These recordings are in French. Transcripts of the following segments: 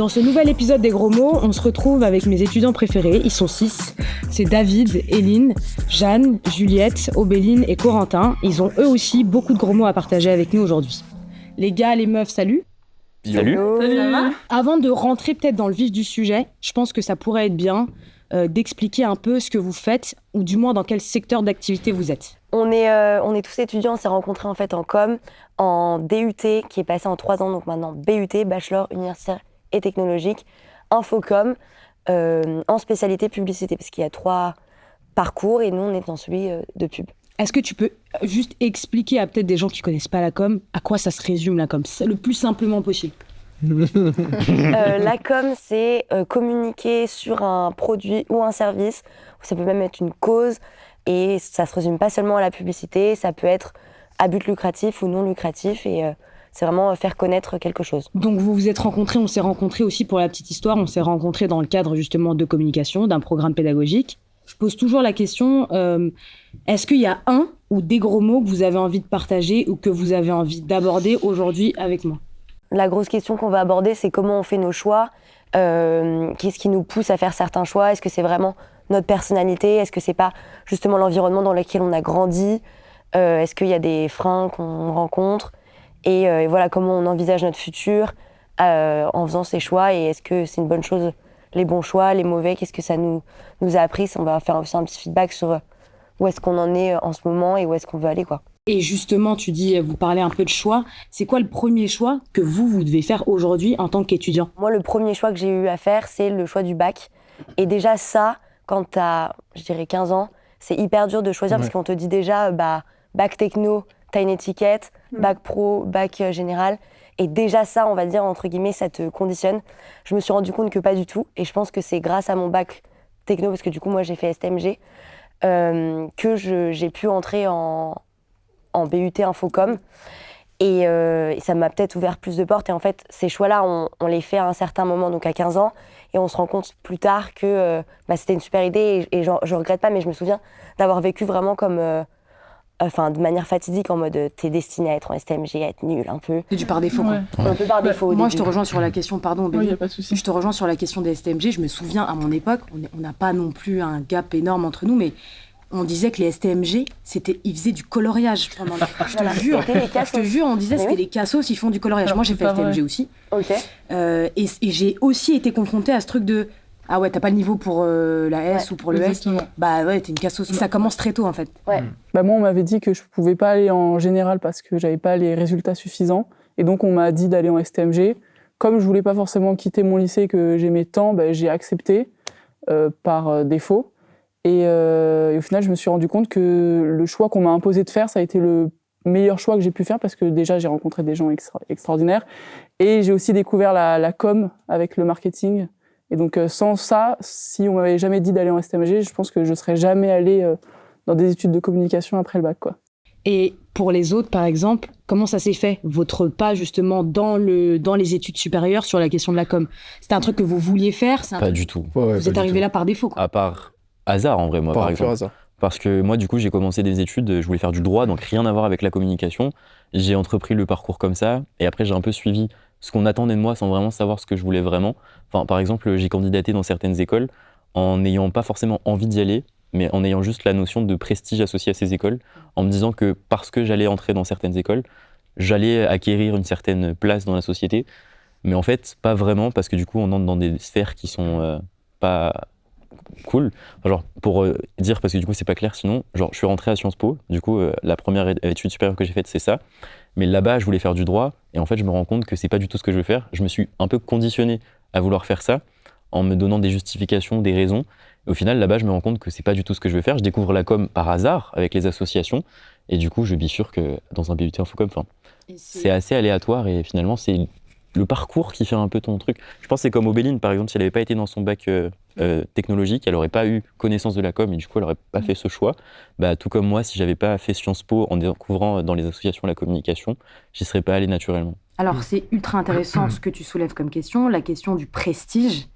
Dans ce nouvel épisode des Gros Mots, on se retrouve avec mes étudiants préférés. Ils sont 6. C'est David, Éline, Jeanne, Juliette, Obéline et Corentin. Ils ont eux aussi beaucoup de gros mots à partager avec nous aujourd'hui. Les gars, les meufs, salut. Salut. Salut. Ça va ? Avant de rentrer peut-être dans le vif du sujet, je pense que ça pourrait être bien d'expliquer un peu ce que vous faites, ou du moins dans quel secteur d'activité vous êtes. On est tous étudiants, on s'est rencontrés en fait en com, en DUT qui est passé en 3 ans, donc maintenant BUT, Bachelor Universitaire et Technologique, Infocom, en spécialité publicité, parce qu'il y a 3 parcours et nous on est dans celui de pub. Est-ce que tu peux juste expliquer à peut-être des gens qui connaissent pas la com, à quoi ça se résume la com, le plus simplement possible? La com, c'est communiquer sur un produit ou un service, ou ça peut même être une cause, et ça se résume pas seulement à la publicité, ça peut être à but lucratif ou non lucratif, et c'est vraiment faire connaître quelque chose. Donc vous vous êtes rencontrés, on s'est rencontrés aussi pour la petite histoire, on s'est rencontrés dans le cadre justement de communication, d'un programme pédagogique. Je pose toujours la question, est-ce qu'il y a un ou des gros mots que vous avez envie de partager ou que vous avez envie d'aborder aujourd'hui avec moi? La grosse question qu'on va aborder, c'est comment on fait nos choix, qu'est-ce qui nous pousse à faire certains choix, est-ce que c'est vraiment notre personnalité, est-ce que c'est pas justement l'environnement dans lequel on a grandi, est-ce qu'il y a des freins qu'on rencontre, et voilà comment on envisage notre futur en faisant ces choix, et est-ce que c'est une bonne chose, les bons choix, les mauvais, qu'est-ce que ça nous a appris, on va faire aussi un petit feedback sur où est-ce qu'on en est en ce moment et où est-ce qu'on veut aller, quoi. Et justement, tu dis, vous parlez un peu de choix. C'est quoi le premier choix que vous devez faire aujourd'hui en tant qu'étudiant? Moi, le premier choix que j'ai eu à faire, c'est le choix du bac. Et déjà, ça, quand t'as, je dirais, 15 ans, c'est hyper dur de choisir parce qu'on te dit déjà, bac techno, t'as une étiquette, bac pro, bac général. Et déjà ça, on va dire, entre guillemets, ça te conditionne. Je me suis rendu compte que pas du tout. Et je pense que c'est grâce à mon bac techno, parce que du coup, moi, j'ai fait STMG, que j'ai pu entrer en BUT Infocom, et ça m'a peut-être ouvert plus de portes. Et en fait, ces choix-là, on les fait à un certain moment, donc à 15 ans, et on se rend compte plus tard que c'était une super idée, et je regrette pas, mais je me souviens d'avoir vécu vraiment comme, de manière fatidique, en mode t'es destiné à être en STMG, à être nul un peu. C'est du par défaut, quoi. Un peu par défaut. Moi, je te rejoins sur la question, pardon, Béli. Oui, y a pas de souci. Je te rejoins sur la question des STMG. Je me souviens, à mon époque, on n'a pas non plus un gap énorme entre nous, mais on disait que les STMG, ils faisaient du coloriage pendant je te jure, on disait que c'était les cassos, ils font du coloriage. Alors, moi, j'ai fait STMG vrai. aussi. Ok. Et j'ai aussi été confrontée à ce truc de ah ouais, t'as pas le niveau pour la S ou pour le exactement. S. Bah ouais, t'es une cassos. Ça commence très tôt, en fait. Ouais. Moi, on m'avait dit que je pouvais pas aller en général parce que j'avais pas les résultats suffisants. Et donc, on m'a dit d'aller en STMG. Comme je voulais pas forcément quitter mon lycée que j'aimais tant, j'ai accepté par défaut. Et au final, je me suis rendu compte que le choix qu'on m'a imposé de faire, ça a été le meilleur choix que j'ai pu faire parce que déjà, j'ai rencontré des gens extraordinaires. Et j'ai aussi découvert la com avec le marketing. Et donc, sans ça, si on m'avait jamais dit d'aller en STMG, je pense que je serais jamais allée dans des études de communication après le bac, quoi. Et pour les autres, par exemple, comment ça s'est fait, votre pas justement dans les études supérieures sur la question de la com? C'était un truc que vous vouliez faire? Pas du tout. Vous êtes arrivé là par défaut, quoi. À part hasard, en vrai, moi, par exemple. Hasard. Parce que moi, du coup, j'ai commencé des études, je voulais faire du droit, donc rien à voir avec la communication. J'ai entrepris le parcours comme ça, et après, j'ai un peu suivi ce qu'on attendait de moi sans vraiment savoir ce que je voulais vraiment. Enfin, par exemple, j'ai candidaté dans certaines écoles en n'ayant pas forcément envie d'y aller, mais en ayant juste la notion de prestige associée à ces écoles, en me disant que parce que j'allais entrer dans certaines écoles, j'allais acquérir une certaine place dans la société. Mais en fait, pas vraiment, parce que du coup, on entre dans des sphères qui sont pas cool. Enfin, genre, pour dire, parce que du coup, c'est pas clair sinon, genre, je suis rentré à Sciences Po, du coup, la première étude supérieure que j'ai faite, c'est ça. Mais là-bas, je voulais faire du droit, et en fait, je me rends compte que c'est pas du tout ce que je veux faire. Je me suis un peu conditionné à vouloir faire ça, en me donnant des justifications, des raisons. Et au final, là-bas, je me rends compte que c'est pas du tout ce que je veux faire. Je découvre la com par hasard, avec les associations, et du coup, je bifurque dans un BUT Infocom. Enfin, c'est assez aléatoire, et finalement, c'est le parcours qui fait un peu ton truc. Je pense que c'est comme Obéline, par exemple, si elle n'avait pas été dans son bac technologique, elle n'aurait pas eu connaissance de la com et du coup, elle n'aurait pas fait ce choix. Tout comme moi, si j'avais pas fait Sciences Po en découvrant dans les associations la communication, j'y serais pas allé naturellement. Alors, c'est ultra intéressant ce que tu soulèves comme question, la question du prestige.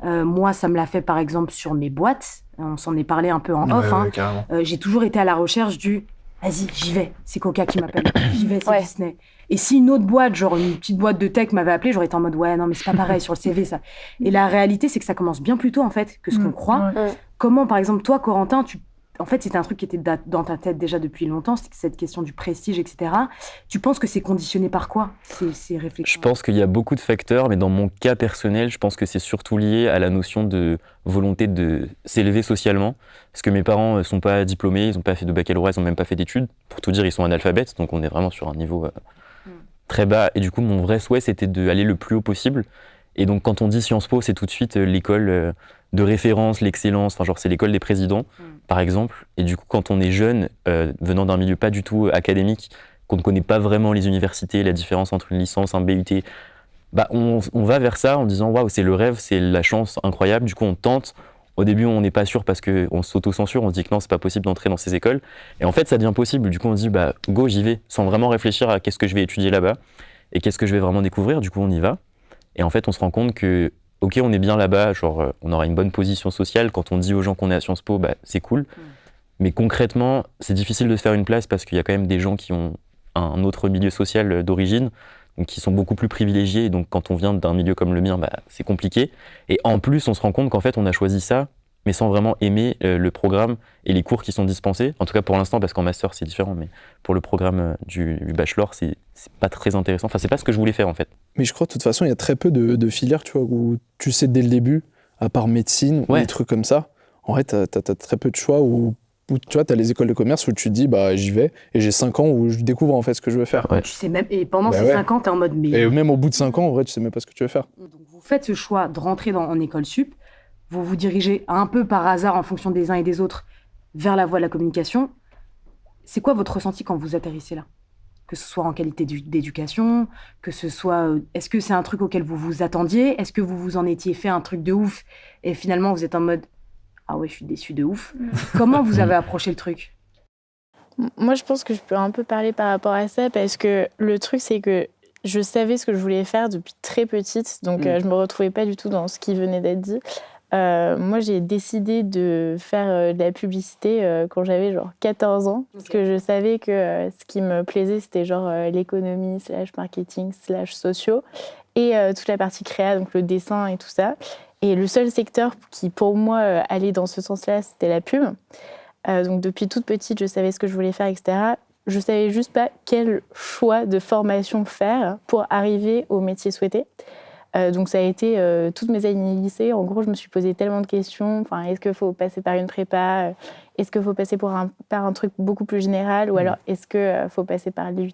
Moi, ça me l'a fait, par exemple, sur mes boîtes. On s'en est parlé un peu en off. Carrément. J'ai toujours été à la recherche du vas-y, j'y vais, c'est Coca qui m'appelle, j'y vais, c'est Disney. Et si une autre boîte, genre une petite boîte de tech m'avait appelé, j'aurais été en mode, ouais, non, mais c'est pas pareil sur le CV, ça. Et la réalité, c'est que ça commence bien plus tôt, en fait, que ce qu'on croit. Comment, par exemple, toi, Corentin, en fait, c'était un truc qui était dans ta tête déjà depuis longtemps, c'est cette question du prestige, etc. Tu penses que c'est conditionné par quoi, ces réflexions? Je pense qu'il y a beaucoup de facteurs, mais dans mon cas personnel, je pense que c'est surtout lié à la notion de volonté de s'élever socialement. Parce que mes parents ne sont pas diplômés, ils n'ont pas fait de baccalauréat, ils n'ont même pas fait d'études. Pour tout dire, ils sont analphabètes, donc on est vraiment sur un niveau très bas. Et du coup, mon vrai souhait, c'était d'aller le plus haut possible. Et donc, quand on dit Sciences Po, c'est tout de suite l'école de référence, l'excellence, enfin, genre, c'est l'école des présidents, par exemple. Et du coup, quand on est jeune, venant d'un milieu pas du tout académique, qu'on ne connaît pas vraiment les universités, la différence entre une licence, un BUT, bah, on va vers ça en disant waouh, c'est le rêve, c'est la chance incroyable. Du coup, on tente. Au début, on n'est pas sûr parce qu'on s'auto-censure, on se dit que non, c'est pas possible d'entrer dans ces écoles. Et en fait, ça devient possible. Du coup, on se dit bah, go, j'y vais, sans vraiment réfléchir à qu'est-ce que je vais étudier là-bas et qu'est-ce que je vais vraiment découvrir. Du coup, on y va. Et en fait, on se rend compte que, ok, on est bien là-bas, genre, on aura une bonne position sociale. Quand on dit aux gens qu'on est à Sciences Po, bah, c'est cool. Mais concrètement, c'est difficile de se faire une place parce qu'il y a quand même des gens qui ont un autre milieu social d'origine, donc qui sont beaucoup plus privilégiés. Et donc, quand on vient d'un milieu comme le mien, bah, c'est compliqué. Et en plus, on se rend compte qu'en fait, on a choisi ça, mais sans vraiment aimer le programme et les cours qui sont dispensés. En tout cas, pour l'instant, parce qu'en master, c'est différent. Mais pour le programme du bachelor, c'est pas très intéressant. Enfin, c'est pas ce que je voulais faire, en fait. Mais je crois, de toute façon, il y a très peu de filières, tu vois, où tu sais dès le début, à part médecine ou des trucs comme ça. En vrai, t'as très peu de choix où tu vois, t'as les écoles de commerce où tu te dis, bah, j'y vais, et j'ai 5 ans où je découvre en fait ce que je veux faire. Tu sais même, et pendant ces 5 ans, t'es en mode mais. Et même au bout de 5 ans, en vrai, tu sais même pas ce que tu veux faire. Donc, vous faites ce choix de rentrer en école sup, vous vous dirigez un peu par hasard en fonction des uns et des autres vers la voie de la communication. C'est quoi votre ressenti quand vous atterrissez là? Que ce soit en qualité d'éducation, que ce soit... est-ce que c'est un truc auquel vous vous attendiez? Est-ce que vous vous en étiez fait un truc de ouf et finalement vous êtes en mode ah ouais, je suis déçue de ouf. Comment vous avez approché le truc? Moi, je pense que je peux un peu parler par rapport à ça parce que le truc, c'est que je savais ce que je voulais faire depuis très petite, donc je me retrouvais pas du tout dans ce qui venait d'être dit. Moi, j'ai décidé de faire de la publicité quand j'avais genre 14 ans, parce que je savais que ce qui me plaisait, c'était genre l'économie / marketing / sociaux et toute la partie créa, donc le dessin et tout ça. Et le seul secteur qui, pour moi, allait dans ce sens-là, c'était la pub. Donc, depuis toute petite, je savais ce que je voulais faire, etc. Je savais juste pas quel choix de formation faire pour arriver au métier souhaité. Donc, ça a été toutes mes années lycée. En gros, je me suis posé tellement de questions. Enfin, est-ce qu'il faut passer par une prépa? Est-ce qu'il faut passer par un truc beaucoup plus général? Ou alors, est-ce qu'il faut passer par l'IUT?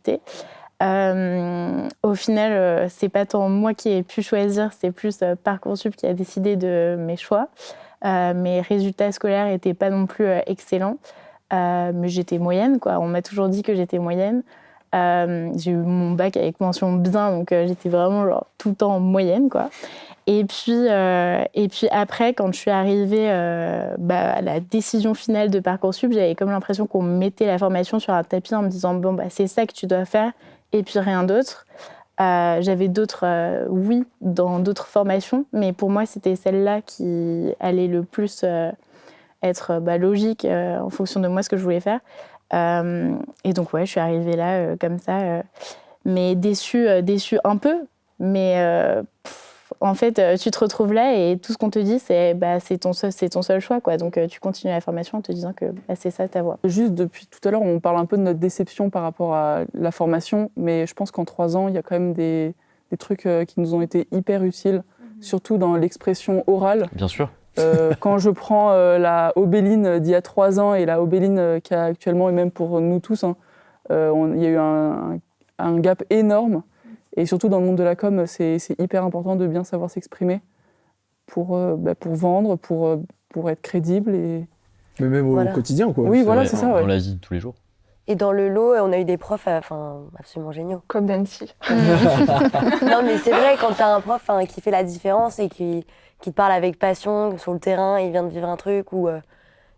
Au final, c'est pas tant moi qui ai pu choisir, c'est plus Parcoursup qui a décidé de mes choix. Mes résultats scolaires n'étaient pas non plus excellents, mais j'étais moyenne, quoi. On m'a toujours dit que j'étais moyenne. J'ai eu mon bac avec mention bien, donc j'étais vraiment genre, tout le temps en moyenne, quoi. Et puis après, quand je suis arrivée à la décision finale de Parcoursup, j'avais comme l'impression qu'on me mettait la formation sur un tapis en me disant bon, bah, c'est ça que tu dois faire, et puis rien d'autre. J'avais d'autres oui dans d'autres formations, mais pour moi, c'était celle-là qui allait le plus être logique en fonction de moi, ce que je voulais faire. Et donc, ouais, je suis arrivée là comme ça, mais déçue un peu, mais en fait, tu te retrouves là et tout ce qu'on te dit, c'est ton seul choix, quoi. Donc, tu continues la formation en te disant que c'est ça ta voie. Juste depuis tout à l'heure, on parle un peu de notre déception par rapport à la formation, mais je pense qu'en 3 ans, il y a quand même des trucs qui nous ont été hyper utiles, surtout dans l'expression orale. Bien sûr. Quand je prends la Obéline d'il y a 3 ans et la Obéline qu'il y a actuellement, et même pour nous tous, il y a eu un gap énorme. Et surtout dans le monde de la com, c'est hyper important de bien savoir s'exprimer pour vendre, pour être crédible. Mais même au quotidien, quoi. Oui, voilà, c'est ça. Dans la vie de tous les jours. Et dans le lot, on a eu des profs absolument géniaux. Comme Nancy. Non, mais c'est vrai, quand tu as un prof qui fait la différence et qui te parle avec passion sur le terrain, il vient de vivre un truc, ou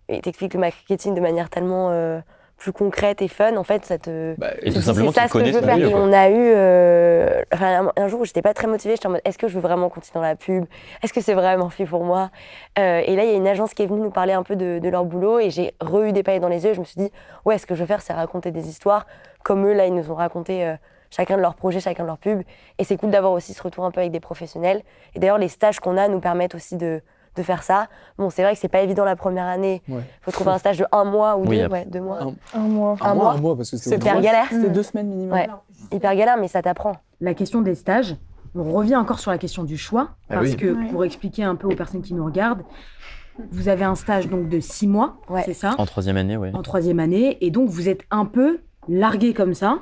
il t'explique le marketing de manière tellement plus concrètes et fun, en fait, ça te... Et tout simplement c'est ça qu'ils ce que je veux connaissent faire. mieux, Et quoi. on a eu... un jour où j'étais pas très motivée, j'étais en mode, est-ce que je veux vraiment continuer dans la pub? Est-ce que c'est vraiment fait pour moi? Et là, il y a une agence qui est venue nous parler un peu de leur boulot et j'ai eu des paillettes dans les yeux. Je me suis dit, ouais, ce que je veux faire, c'est raconter des histoires. Comme eux, là, ils nous ont raconté chacun de leurs projets, chacun de leurs pubs. Et c'est cool d'avoir aussi ce retour un peu avec des professionnels. Et d'ailleurs, les stages qu'on a nous permettent aussi de faire ça. Bon, c'est vrai que c'est pas évident la première année. Il faut trouver un stage de 1 mois ou 2 mois. Un mois. Un mois, parce que c'est hyper galère. C'était 2 semaines minimum. Ouais, hyper galère, mais ça t'apprend. La question des stages, on revient encore sur la question du choix, parce que Ouais. pour expliquer un peu aux personnes qui nous regardent, vous avez un stage donc de 6 mois, c'est ça, En 3e année, ouais. en 3e année, et donc vous êtes un peu largué comme ça.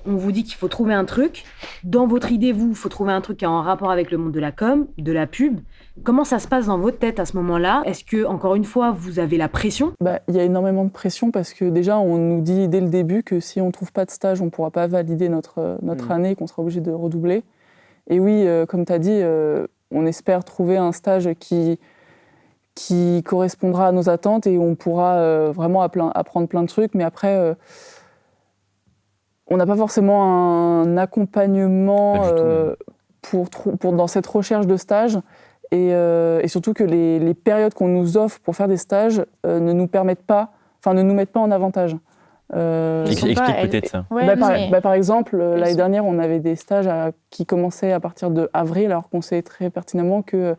On vous dit qu'il faut trouver un truc. Dans votre idée, il faut trouver un truc qui est en rapport avec le monde de la com, de la pub. Comment ça se passe dans votre tête à ce moment-là? Est-ce que, encore une fois, vous avez la pression? Il y a énormément de pression parce que déjà, on nous dit dès le début que si on ne trouve pas de stage, on ne pourra pas valider notre année, qu'on sera obligé de redoubler. Et oui, comme tu as dit, on espère trouver un stage qui correspondra à nos attentes et on pourra vraiment apprendre plein de trucs. Mais après, on n'a pas forcément un accompagnement pour dans cette recherche de stage. Et surtout que les périodes qu'on nous offre pour faire des stages ne nous mettent pas en avantage. Explique peut-être ça. Ouais, Par exemple, l'année dernière, on avait des stages qui commençaient à partir de avril, alors qu'on sait très pertinemment que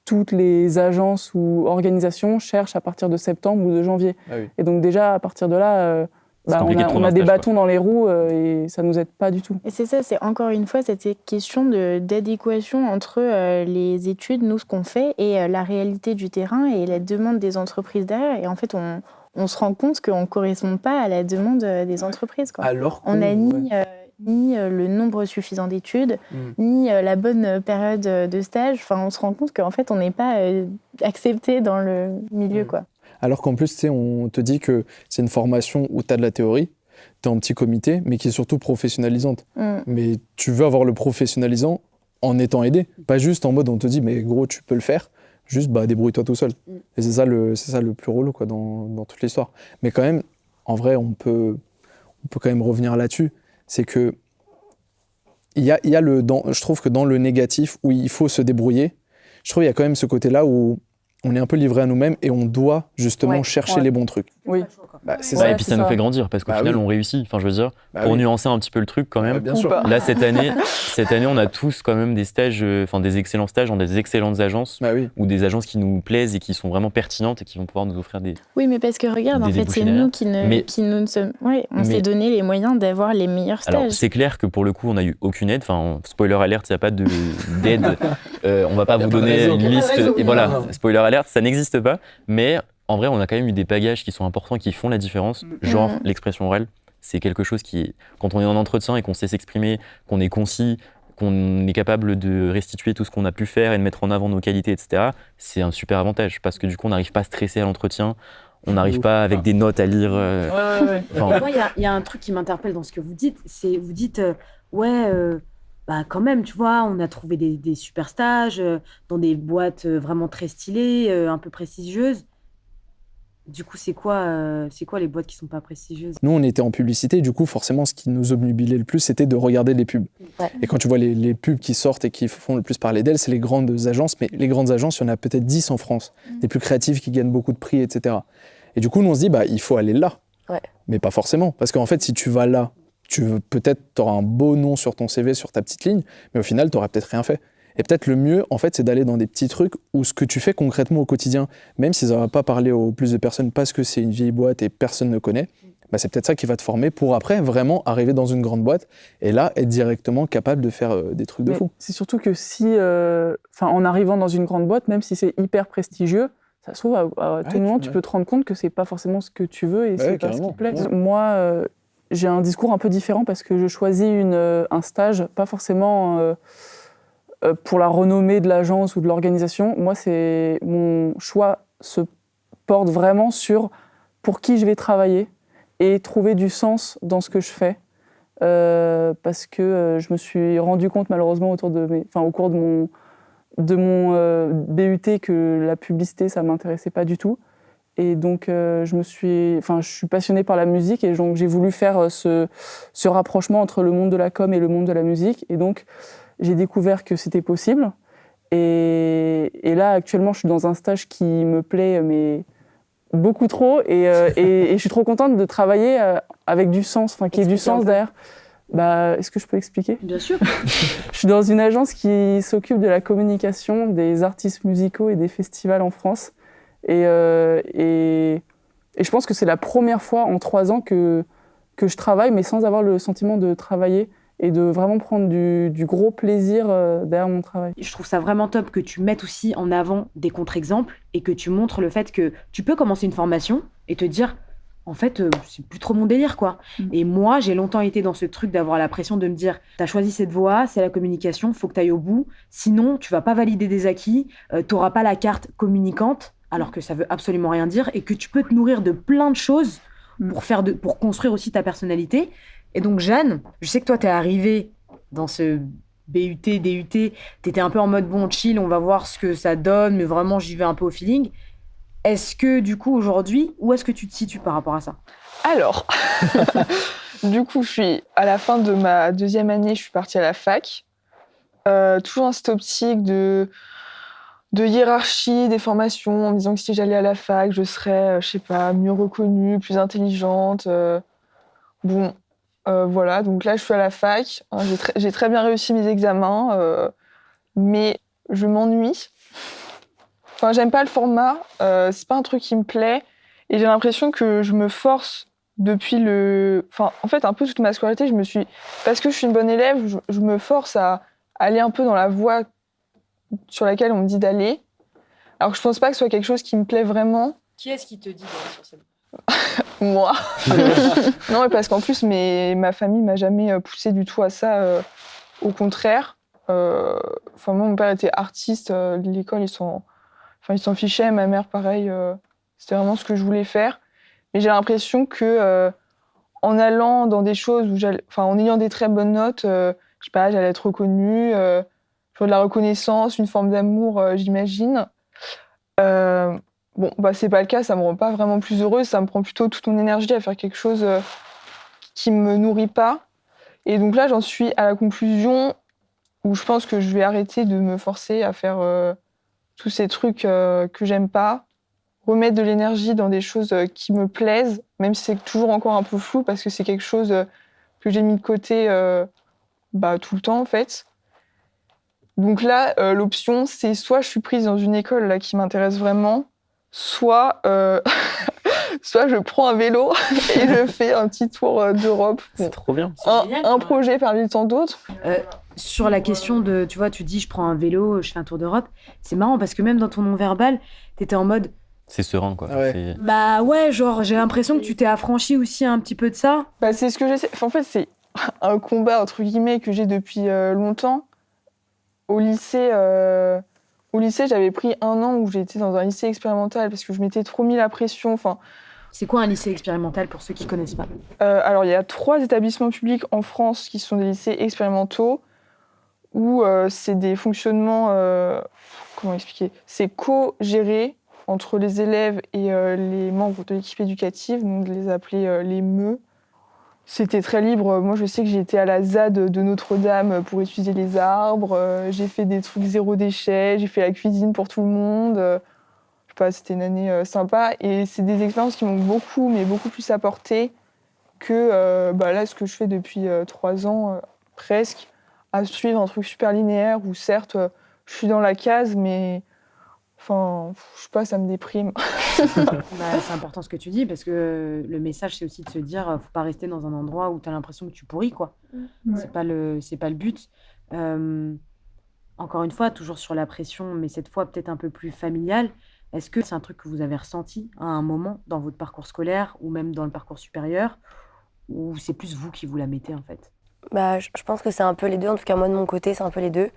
toutes les agences ou organisations cherchent à partir de septembre ou de janvier. Ah oui. Et donc déjà, à partir de là, on a des bâtons dans les roues et ça ne nous aide pas du tout. Et c'est ça, c'est encore une fois cette question d'adéquation entre les études, nous, ce qu'on fait, et la réalité du terrain et la demande des entreprises derrière. Et en fait, on se rend compte qu'on ne correspond pas à la demande des entreprises, quoi. Alors on n'a ni le nombre suffisant d'études, ni la bonne période de stage. Enfin, on se rend compte qu'en fait, on n'est pas accepté dans le milieu, quoi. Alors qu'en plus, tu sais, on te dit que c'est une formation où tu as de la théorie, tu es en petit comité, mais qui est surtout professionnalisante. Mais tu veux avoir le professionnalisant en étant aidé, pas juste en mode on te dit mais gros tu peux le faire, juste débrouille-toi tout seul. Et c'est ça le plus relou quoi, dans toute l'histoire. Mais quand même, en vrai, on peut quand même revenir là-dessus, c'est que je trouve que dans le négatif où il faut se débrouiller, je trouve qu'il y a quand même ce côté-là où on est un peu livré à nous-mêmes et on doit justement chercher les bons trucs. Oui. C'est Ouais, ça. et puis ça nous fait grandir parce qu'au final on réussit. Enfin, je veux dire, pour nuancer un petit peu le truc quand même. Bien sûr. Là cette année, on a tous quand même des stages, des excellents stages dans des excellentes agences ou des agences qui nous plaisent et qui sont vraiment pertinentes et qui vont pouvoir nous offrir des. Oui, mais parce que regarde, en fait, c'est nous qui nous sommes. Ouais, on s'est donné les moyens d'avoir les meilleurs stages. Alors c'est clair que pour le coup, on n'a eu aucune aide. Enfin, spoiler alert, il n'y a pas d'aide. On va pas vous donner une liste. Et voilà, spoiler alert, ça n'existe pas. Mais en vrai, on a quand même eu des bagages qui sont importants, qui font la différence. Genre l'expression orale, c'est quelque chose qui, quand on est en entretien et qu'on sait s'exprimer, qu'on est concis, qu'on est capable de restituer tout ce qu'on a pu faire et de mettre en avant nos qualités, etc., c'est un super avantage parce que du coup, on n'arrive pas à stresser à l'entretien, on n'arrive pas avec des notes à lire. Moi, il y a un truc qui m'interpelle dans ce que vous dites, c'est vous dites quand même, tu vois, on a trouvé des super stages dans des boîtes vraiment très stylées, un peu prestigieuses. Du coup, c'est quoi les boîtes qui sont pas prestigieuses? Nous, on était en publicité, du coup, forcément, ce qui nous obnubilait le plus, c'était de regarder les pubs. Ouais. Et quand tu vois les pubs qui sortent et qui font le plus parler d'elles, c'est les grandes agences, mais les grandes agences, il y en a peut-être 10 en France, des plus créatives qui gagnent beaucoup de prix, etc. Et du coup, nous, on se dit, il faut aller là. Ouais. Mais pas forcément, parce qu'en fait, si tu vas là, peut-être t'auras un beau nom sur ton CV, sur ta petite ligne, mais au final, t'auras peut-être rien fait. Et peut-être le mieux, en fait, c'est d'aller dans des petits trucs où ce que tu fais concrètement au quotidien, même si ça ne va pas parler au plus de personnes parce que c'est une vieille boîte et personne ne connaît, c'est peut-être ça qui va te former pour après vraiment arriver dans une grande boîte et là, être directement capable de faire des trucs de fou. C'est surtout que si, en arrivant dans une grande boîte, même si c'est hyper prestigieux, ça se trouve, à tout moment, tu peux te rendre compte que c'est pas forcément ce que tu veux et c'est pas ce qui plaît. Moi, j'ai un discours un peu différent parce que je choisis un stage, pas forcément pour la renommée de l'agence ou de l'organisation. Moi, mon choix se porte vraiment sur pour qui je vais travailler et trouver du sens dans ce que je fais. Parce que je me suis rendu compte malheureusement au cours de mon BUT que la publicité, ça ne m'intéressait pas du tout. Et donc, je suis passionnée par la musique et donc j'ai voulu faire ce rapprochement entre le monde de la com et le monde de la musique. Et donc, j'ai découvert que c'était possible. Et là, actuellement, je suis dans un stage qui me plaît, mais beaucoup trop. Et je suis trop contente de travailler avec du sens, qu'il y ait du sens derrière. Est-ce que je peux expliquer ? Bien sûr. Je suis dans une agence qui s'occupe de la communication des artistes musicaux et des festivals en France. Et je pense que c'est la première fois en 3 ans que je travaille, mais sans avoir le sentiment de travailler et de vraiment prendre du gros plaisir derrière mon travail. Je trouve ça vraiment top que tu mettes aussi en avant des contre-exemples et que tu montres le fait que tu peux commencer une formation et te dire en fait, c'est plus trop mon délire, quoi. Et moi, j'ai longtemps été dans ce truc d'avoir la pression de me dire t'as choisi cette voie, c'est la communication, faut que t'ailles au bout, sinon tu vas pas valider des acquis, t'auras pas la carte communicante, alors que ça veut absolument rien dire, et que tu peux te nourrir de plein de choses pour construire aussi ta personnalité. Et donc, Jeanne, je sais que toi, t'es arrivée dans ce BUT, DUT, t'étais un peu en mode bon, chill, on va voir ce que ça donne, mais vraiment, j'y vais un peu au feeling. Est-ce que, du coup, aujourd'hui, où est-ce que tu te situes par rapport à ça ? Alors, du coup, je suis à la fin de ma 2e année, je suis partie à la fac. Toujours dans cette optique de hiérarchie des formations, en me disant que si j'allais à la fac, je serais, je sais pas, mieux reconnue, plus intelligente. Voilà, donc là, je suis à la fac. J'ai très bien réussi mes examens, mais je m'ennuie. Enfin, j'aime pas le format, c'est pas un truc qui me plaît. Et j'ai l'impression que je me force depuis en fait, un peu toute ma scolarité, parce que je suis une bonne élève, je me force à aller un peu dans la voie sur laquelle on me dit d'aller. Alors que je pense pas que ce soit quelque chose qui me plaît vraiment. Qui est-ce qui te dit d'aller sur cette Moi. Non, mais parce qu'en plus, ma famille m'a jamais poussée du tout à ça. Au contraire. Moi, mon père était artiste. L'école, ils s'en fichaient. Ma mère, pareil. C'était vraiment ce que je voulais faire. Mais j'ai l'impression que en allant dans des choses en ayant des très bonnes notes, je sais pas, j'allais être reconnue, j'aurais de la reconnaissance, une forme d'amour, j'imagine. C'est pas le cas, ça me rend pas vraiment plus heureuse, ça me prend plutôt toute mon énergie à faire quelque chose qui me nourrit pas. Et donc là, j'en suis à la conclusion où je pense que je vais arrêter de me forcer à faire tous ces trucs que j'aime pas, remettre de l'énergie dans des choses qui me plaisent, même si c'est toujours encore un peu flou parce que c'est quelque chose que j'ai mis de côté tout le temps en fait. Donc là, l'option, c'est soit je suis prise dans une école là, qui m'intéresse vraiment, soit je prends un vélo et je fais un petit tour d'Europe. C'est trop bien. Un projet parmi tant d'autres. Sur la question de, tu vois, tu dis je prends un vélo, je fais un tour d'Europe, c'est marrant parce que même dans ton non-verbal, t'étais en mode... C'est serein, quoi. Ouais. J'ai l'impression que tu t'es affranchi aussi un petit peu de ça. C'est ce que j'essaie. En fait, c'est un combat, entre guillemets, que j'ai depuis longtemps. Au lycée, j'avais pris 1 an où j'étais dans un lycée expérimental parce que je m'étais trop mis la pression. C'est quoi un lycée expérimental pour ceux qui connaissent pas ? Alors, il y a 3 établissements publics en France qui sont des lycées expérimentaux où c'est des fonctionnements... comment expliquer ? C'est co-géré entre les élèves et les membres de l'équipe éducative, donc de les appeler les MEU. C'était très libre. Moi, je sais que j'ai été à la ZAD de Notre-Dame pour étudier les arbres. J'ai fait des trucs 0 déchet. J'ai fait la cuisine pour tout le monde. Je sais pas, c'était une année sympa. Et c'est des expériences qui m'ont beaucoup plus apporté que là, ce que je fais depuis 3 ans, presque, à suivre un truc super linéaire où, certes, je suis dans la case, mais... je sais pas, ça me déprime. C'est important ce que tu dis parce que le message, c'est aussi de se dire faut pas rester dans un endroit où tu as l'impression que tu pourris, quoi. Ouais. C'est pas le but. Encore une fois, toujours sur la pression, mais cette fois peut-être un peu plus familiale. Est-ce que c'est un truc que vous avez ressenti à un moment dans votre parcours scolaire ou même dans le parcours supérieur, ou c'est plus vous qui vous la mettez en fait ? Je pense que c'est un peu les deux. En tout cas, moi de mon côté, c'est un peu les deux.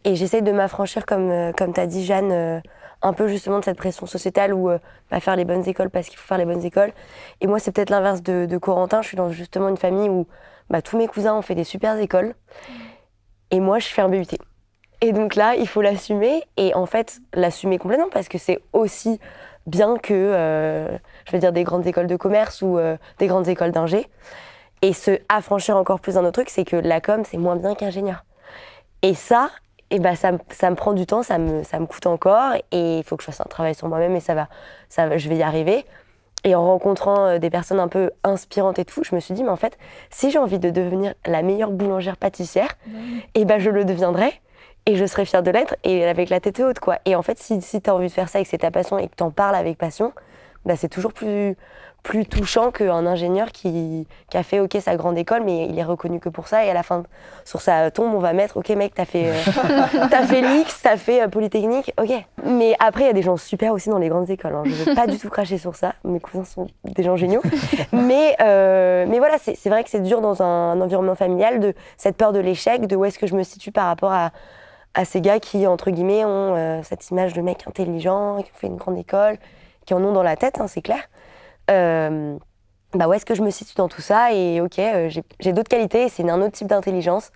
Et j'essaie de m'affranchir, comme t'as dit, Jeanne, un peu justement de cette pression sociétale où faire les bonnes écoles parce qu'il faut faire les bonnes écoles. Et moi, c'est peut-être l'inverse de Corentin. Je suis dans justement une famille où tous mes cousins ont fait des super écoles. Et moi, je fais un BUT. Et donc là, il faut l'assumer. Et en fait, l'assumer complètement parce que c'est aussi bien que, je veux dire, des grandes écoles de commerce ou des grandes écoles d'ingé. Et se affranchir encore plus d'un autre truc, c'est que la com, c'est moins bien qu'ingénieur. Et ça, ça me prend du temps, ça me coûte encore, et il faut que je fasse un travail sur moi-même, et je vais y arriver. Et en rencontrant des personnes un peu inspirantes et tout, je me suis dit, mais en fait, si j'ai envie de devenir la meilleure boulangère pâtissière, je le deviendrai, et je serai fière de l'être, et avec la tête haute, quoi. Et en fait, si tu as envie de faire ça et que c'est ta passion, et que tu en parles avec passion, c'est toujours plus touchant qu'un ingénieur qui a fait sa grande école, mais il est reconnu que pour ça, et à la fin, sur sa tombe, on va mettre, ok mec, t'as fait l'X, t'as fait Polytechnique, ok. Mais après, il y a des gens super aussi dans les grandes écoles, hein. Je veux pas du tout cracher sur ça, mes cousins sont des gens géniaux, mais voilà, c'est vrai que c'est dur dans un environnement familial, de cette peur de l'échec, de où est-ce que je me situe par rapport à ces gars qui, entre guillemets, ont cette image de mecs intelligents, qui ont fait une grande école, qui en ont dans la tête, hein, c'est clair. Où est-ce que je me situe dans tout ça, et j'ai d'autres qualités, c'est un autre type d'intelligence,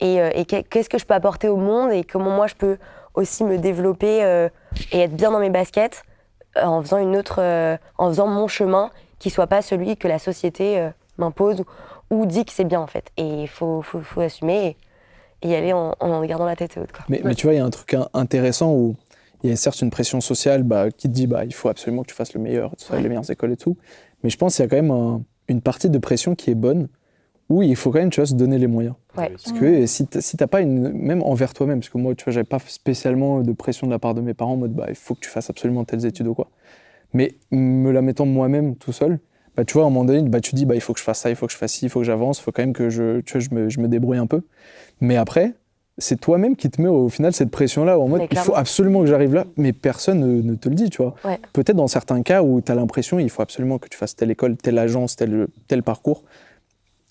et qu'est-ce que je peux apporter au monde, et comment moi je peux aussi me développer et être bien dans mes baskets en faisant mon chemin qui soit pas celui que la société m'impose ou dit que c'est bien en fait, et il faut assumer et y aller en gardant la tête haute, quoi. Mais tu vois, il y a un truc intéressant où il y a certes une pression sociale qui te dit il faut absolument que tu fasses le meilleur, les meilleures écoles et tout. Mais je pense qu'il y a quand même une partie de pression qui est bonne, où il faut quand même, tu vois, se donner les moyens. Ouais. Parce que si t'as pas même envers toi-même, parce que moi, tu vois, j'avais pas spécialement de pression de la part de mes parents en mode il faut que tu fasses absolument telles études ou quoi. Mais me la mettant moi-même tout seul, tu vois, à un moment donné, tu dis il faut que je fasse ça, il faut que je fasse ci, il faut que j'avance, il faut quand même que je me débrouille un peu. Mais après, c'est toi-même qui te mets au final cette pression-là, en mode il faut absolument que j'arrive là, mais personne ne te le dit, tu vois. Ouais. Peut-être dans certains cas où tu as l'impression il faut absolument que tu fasses telle école, telle agence, tel parcours,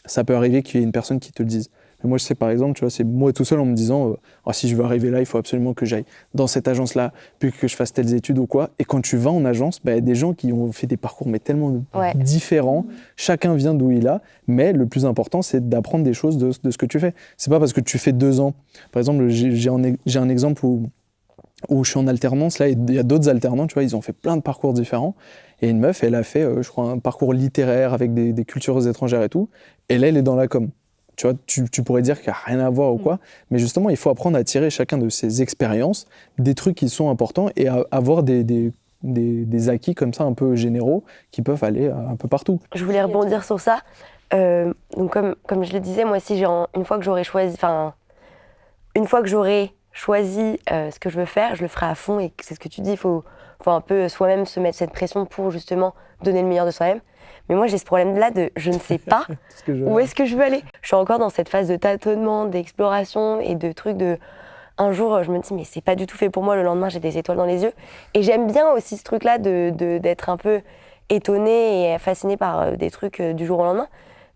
ça peut arriver qu'il y ait une personne qui te le dise. Mais moi, je sais par exemple, tu vois, c'est moi tout seul en me disant si je veux arriver là, il faut absolument que j'aille dans cette agence-là, puis que je fasse telles études ou quoi. Et quand tu vas en agence, y a des gens qui ont fait des parcours mais tellement différents, chacun vient d'où il a, mais le plus important, c'est d'apprendre des choses de ce que tu fais. C'est pas parce que tu fais 2 ans. Par exemple, j'ai un exemple où je suis en alternance, là, il y a d'autres alternants, tu vois, ils ont fait plein de parcours différents. Et une meuf, elle a fait, je crois, un parcours littéraire avec des cultures étrangères et tout. Et là, elle est dans la com. Tu vois, tu pourrais dire qu'il n'y a rien à voir ou quoi, mais justement, il faut apprendre à tirer chacun de ses expériences, des trucs qui sont importants, et à avoir des acquis comme ça un peu généraux qui peuvent aller un peu partout. Je voulais rebondir sur ça. Donc comme je le disais, moi aussi, une fois que j'aurai choisi ce que je veux faire, je le ferai à fond, et c'est ce que tu dis, il faut un peu soi-même se mettre cette pression pour justement donner le meilleur de soi-même. Mais moi, j'ai ce problème-là de je ne sais pas où est-ce que je veux aller. Je suis encore dans cette phase de tâtonnement, d'exploration et de trucs de... Un jour, je me dis, mais c'est pas du tout fait pour moi. Le lendemain, j'ai des étoiles dans les yeux. Et j'aime bien aussi ce truc-là d'être un peu étonnée et fascinée par des trucs du jour au lendemain.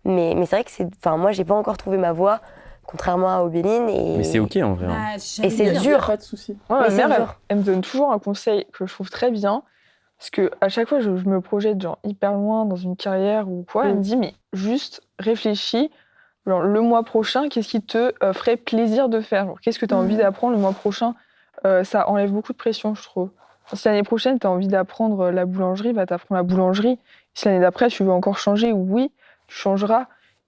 Mais c'est vrai que moi, j'ai pas encore trouvé ma voie, contrairement à Obéline. Mais c'est ok en vrai. Et c'est dur. Pas de souci. Ma mère, elle me donne toujours un conseil que je trouve très bien. Parce qu'à chaque fois, je me projette genre hyper loin dans une carrière ou quoi. Elle me dit, mais juste réfléchis, genre, le mois prochain, qu'est-ce qui te ferait plaisir de faire, genre, qu'est-ce que tu as envie d'apprendre le mois prochain. Ça enlève beaucoup de pression, je trouve. Si l'année prochaine, tu as envie d'apprendre la boulangerie, t'apprends la boulangerie. Si l'année d'après, tu veux encore changer, oui, tu changeras.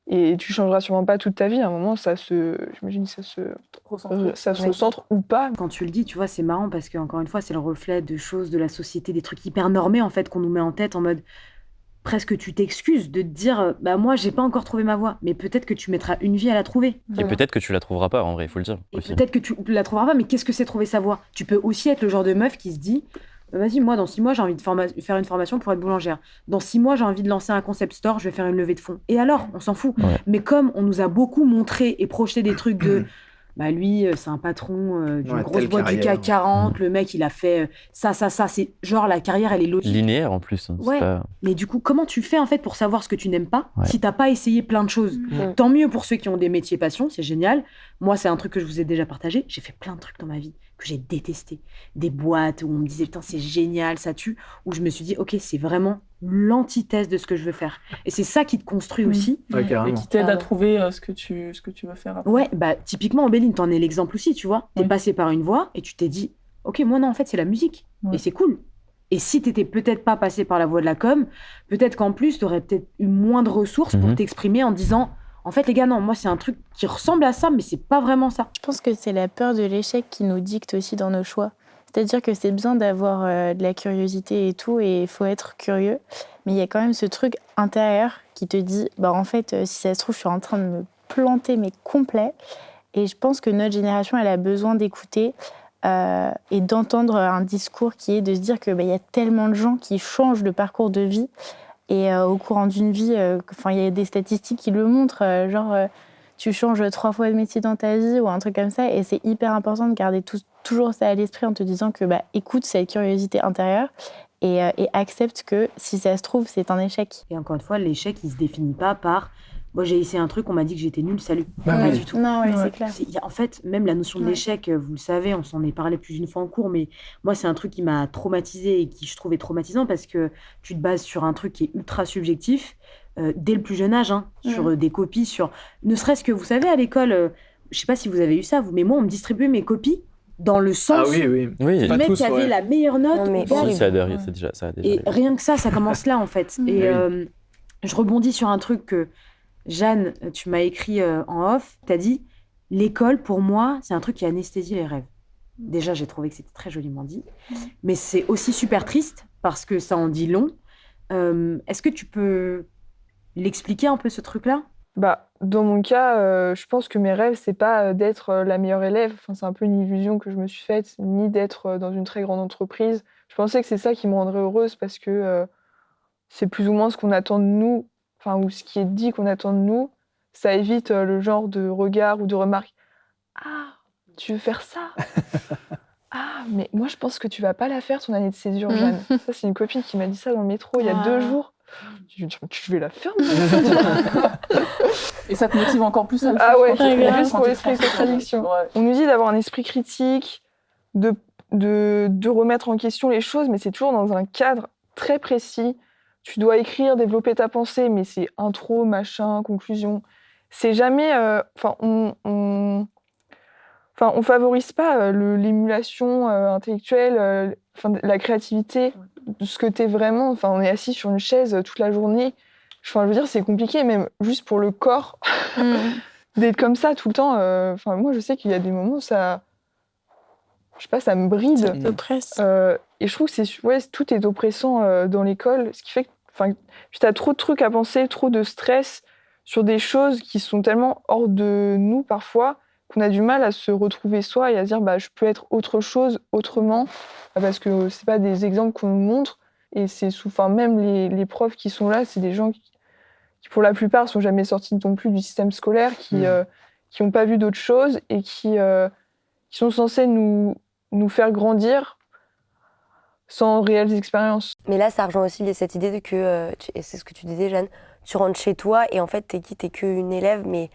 Et tu changeras sûrement pas toute ta vie. À un moment, j'imagine, ça se recentre ou pas. Quand tu le dis, tu vois, c'est marrant parce que encore une fois, c'est le reflet de choses de la société, des trucs hyper normés en fait qu'on nous met en tête en mode presque tu t'excuses de te dire moi j'ai pas encore trouvé ma voie, mais peut-être que tu mettras une vie à la trouver. Et peut-être que tu la trouveras pas en vrai, il faut le dire. Et aussi. peut-être que tu la trouveras pas, mais qu'est-ce que c'est trouver sa voie? Tu peux aussi être le genre de meuf qui se dit vas-y, moi, dans 6 mois, j'ai envie de faire une formation pour être boulangère. Dans 6 mois, j'ai envie de lancer un concept store, je vais faire une levée de fonds. Et alors, on s'en fout. Ouais. Mais comme on nous a beaucoup montré et projeté des trucs de... lui, c'est un patron d'une grosse boîte du CAC 40, le mec, il a fait ça. C'est genre, la carrière, elle est logique. Linéaire, en plus. Hein, ouais, mais du coup, comment tu fais, en fait, pour savoir ce que tu n'aimes pas si t'as pas essayé plein de choses? Tant mieux pour ceux qui ont des métiers passion, c'est génial. Moi, c'est un truc que je vous ai déjà partagé. J'ai fait plein de trucs dans ma vie que j'ai détesté. Des boîtes où on me disait, putain, c'est génial, ça tue. Où je me suis dit, ok, c'est vraiment l'antithèse de ce que je veux faire. Et c'est ça qui te construit aussi. Ouais, et qui t'aide à trouver ce que tu veux faire après. Ouais, typiquement, Obéline, t'en es l'exemple aussi, tu vois. T'es passé par une voie et tu t'es dit, ok, moi, non, en fait, c'est la musique. Et c'est cool. Et si t'étais peut-être pas passé par la voie de la com, peut-être qu'en plus, t'aurais peut-être eu moins de ressources pour t'exprimer en disant en fait, les gars, non, moi, c'est un truc qui ressemble à ça, mais c'est pas vraiment ça. Je pense que c'est la peur de l'échec qui nous dicte aussi dans nos choix. C'est-à-dire que c'est bien d'avoir de la curiosité et tout, et il faut être curieux. Mais il y a quand même ce truc intérieur qui te dit, en fait, si ça se trouve, je suis en train de me planter, mais complet. Et je pense que notre génération, elle a besoin d'écouter et d'entendre un discours qui est de se dire qu'il y a tellement de gens qui changent de parcours de vie. Et au courant d'une vie, il y a des statistiques qui le montrent, tu changes 3 fois de métier dans ta vie ou un truc comme ça. Et c'est hyper important de garder toujours ça à l'esprit en te disant que écoute cette curiosité intérieure et accepte que si ça se trouve, c'est un échec. Et encore une fois, l'échec, il se définit pas par moi j'ai essayé un truc, on m'a dit que j'étais nulle, salut. Bah Pas oui. du tout. Non, c'est clair. En fait, même la notion de l'échec, vous le savez, on s'en est parlé plus d'une fois en cours, mais moi, c'est un truc qui m'a traumatisée et qui je trouvais traumatisant parce que tu te bases sur un truc qui est ultra subjectif dès le plus jeune âge, sur des copies, sur ne serait-ce que, vous savez, à l'école, je sais pas si vous avez eu ça, vous, mais moi, on me distribuait mes copies dans le sens Oui, du mec qui avait la meilleure note. Non, mais gars, ça a déjà et arrivé. rien que ça commence là, en fait. Et je rebondis sur un truc que Jeanne, tu m'as écrit en off, tu as dit « L'école, pour moi, c'est un truc qui anesthésie les rêves ». Déjà, j'ai trouvé que c'était très joliment dit. Mais c'est aussi super triste parce que ça en dit long. Est-ce que tu peux l'expliquer un peu, ce truc-là ? Dans mon cas, je pense que mes rêves, c'est pas d'être la meilleure élève. Enfin, c'est un peu une illusion que je me suis faite, ni d'être dans une très grande entreprise. Je pensais que c'est ça qui me rendrait heureuse parce que c'est plus ou moins ce qu'on attend de nous, ou ce qui est dit qu'on attend de nous. Ça évite le genre de regard ou de remarque. Ah, tu veux faire ça ? Ah, mais moi, je pense que tu vas pas la faire, ton année de césure, Jeanne. Ça, c'est une copine qui m'a dit ça dans le métro il y a 2 jours. Tu vais la faire, Et ça te motive encore plus à le faire. Ah ouais, quand juste tu pour te l'esprit de rends compte. contradiction. Ouais. On nous dit d'avoir un esprit critique, de remettre en question les choses, mais c'est toujours dans un cadre très précis. Tu dois écrire, développer ta pensée, mais c'est intro, machin, conclusion. C'est jamais... on favorise pas l'émulation intellectuelle, la créativité, de ce que t'es vraiment. Enfin, on est assis sur une chaise toute la journée. Je veux dire, c'est compliqué, même juste pour le corps, d'être comme ça tout le temps. Moi, je sais qu'il y a des moments où ça... Je sais pas, ça me bride. Ça t'oppresse. Et je trouve que tout est oppressant dans l'école, ce qui fait que puis t'as trop de trucs à penser, trop de stress sur des choses qui sont tellement hors de nous parfois, qu'on a du mal à se retrouver soi et à se dire je peux être autre chose autrement, parce que c'est pas des exemples qu'on nous montre, et c'est même les profs qui sont là, c'est des gens qui pour la plupart sont jamais sortis non plus du système scolaire, qui ont pas vu d'autres choses et qui sont censés nous faire grandir sans réelles expériences. Mais là, ça rejoint aussi cette idée que, et c'est ce que tu disais, Jeanne, tu rentres chez toi et en fait, t'es qu'une élève, mais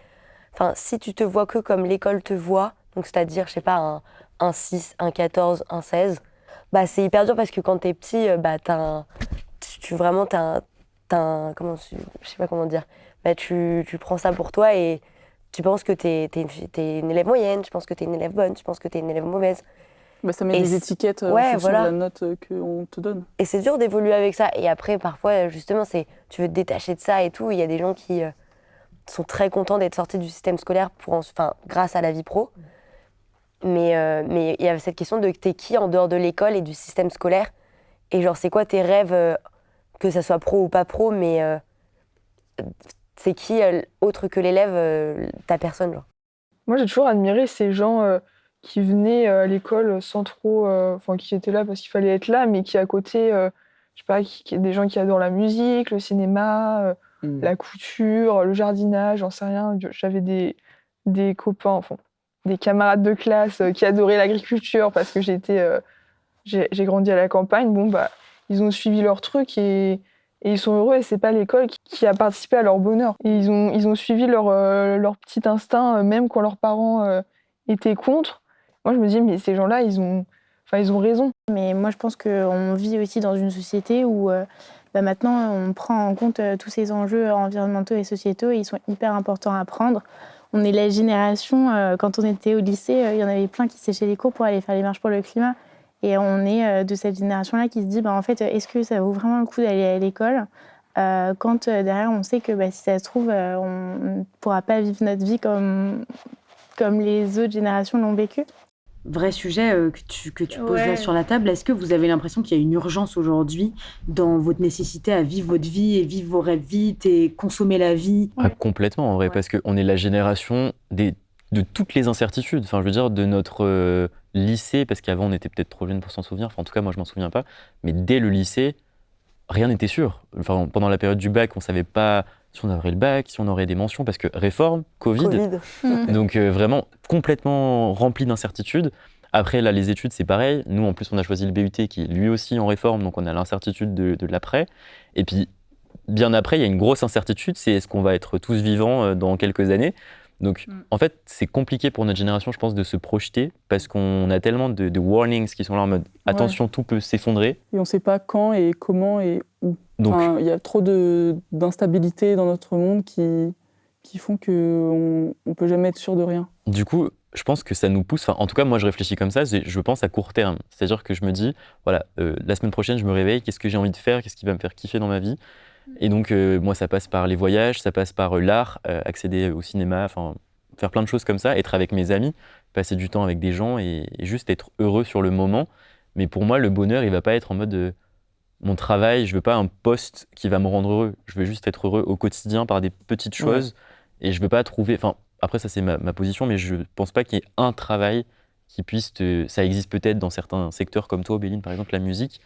si tu te vois que comme l'école te voit, donc c'est-à-dire, je sais pas, un 6, un 14, un 16, c'est hyper dur parce que quand t'es petit, je sais pas comment dire, tu prends ça pour toi et tu penses que t'es une élève moyenne, tu penses que t'es une élève bonne, tu penses que t'es une élève mauvaise. Ça met des étiquettes en fonction de la note qu'on te donne. Et c'est dur d'évoluer avec ça. Et après, parfois, justement, tu veux te détacher de ça et tout. Il y a des gens qui sont très contents d'être sortis du système scolaire grâce à la vie pro. Mais il y a cette question de t'es qui en dehors de l'école et du système scolaire. Et c'est quoi tes rêves, que ça soit pro ou pas pro, mais c'est qui, autre que l'élève, ta personne, genre. Moi, j'ai toujours admiré ces gens qui venaient à l'école sans trop... qui étaient là parce qu'il fallait être là, mais qui à côté, je sais pas, des gens qui adorent la musique, le cinéma, la couture, le jardinage, j'en sais rien. J'avais des copains, des camarades de classe qui adoraient l'agriculture parce que j'ai grandi à la campagne. Ils ont suivi leur truc et ils sont heureux, et c'est pas l'école qui a participé à leur bonheur. Et ils ont suivi leur petit instinct, même quand leurs parents étaient contre. Moi, je me dis, mais ces gens-là, ils ont raison. Mais moi, je pense qu'on vit aussi dans une société où maintenant, on prend en compte tous ces enjeux environnementaux et sociétaux, et ils sont hyper importants à prendre. On est la génération, quand on était au lycée, il y en avait plein qui séchaient les cours pour aller faire les marches pour le climat. Et on est de cette génération-là qui se dit, en fait, est-ce que ça vaut vraiment le coup d'aller à l'école quand derrière, on sait que si ça se trouve, on ne pourra pas vivre notre vie comme les autres générations l'ont vécu. Vrai sujet que tu poses là sur la table. Est-ce que vous avez l'impression qu'il y a une urgence aujourd'hui dans votre nécessité à vivre votre vie et vivre vos rêves vite et consommer la vie? Complètement, en vrai, parce qu'on est la génération de toutes les incertitudes. Enfin, je veux dire, de notre lycée, parce qu'avant, on était peut-être trop jeune pour s'en souvenir. Enfin, en tout cas, moi, je m'en souviens pas. Mais dès le lycée, rien n'était sûr. Enfin, pendant la période du bac, on savait pas si on aurait le bac, si on aurait des mentions, parce que réforme, Covid. Donc vraiment complètement rempli d'incertitudes. Après, là, les études, c'est pareil. Nous, en plus, on a choisi le BUT qui est lui aussi en réforme, donc on a l'incertitude de l'après. Et puis, bien après, il y a une grosse incertitude, c'est est-ce qu'on va être tous vivants dans quelques années? Donc, en fait, c'est compliqué pour notre génération, je pense, de se projeter parce qu'on a tellement de warnings qui sont là en mode attention, tout peut s'effondrer. Et on ne sait pas quand et comment et où. Enfin, il y a trop d'instabilité dans notre monde qui font qu'on ne peut jamais être sûr de rien. Du coup, je pense que ça nous pousse, en tout cas, moi, je réfléchis comme ça, je pense à court terme. C'est-à-dire que je me dis, voilà, la semaine prochaine, je me réveille, qu'est-ce que j'ai envie de faire, qu'est-ce qui va me faire kiffer dans ma vie? Et donc, moi, ça passe par les voyages, ça passe par l'art, accéder au cinéma, faire plein de choses comme ça, être avec mes amis, passer du temps avec des gens et juste être heureux sur le moment. Mais pour moi, le bonheur, il va pas être en mode mon travail, je veux pas un poste qui va me rendre heureux. Je veux juste être heureux au quotidien par des petites choses et je veux pas trouver... Après, ça, c'est ma position, mais je pense pas qu'il y ait un travail qui puisse Ça existe peut-être dans certains secteurs comme toi, Béline, par exemple, la musique.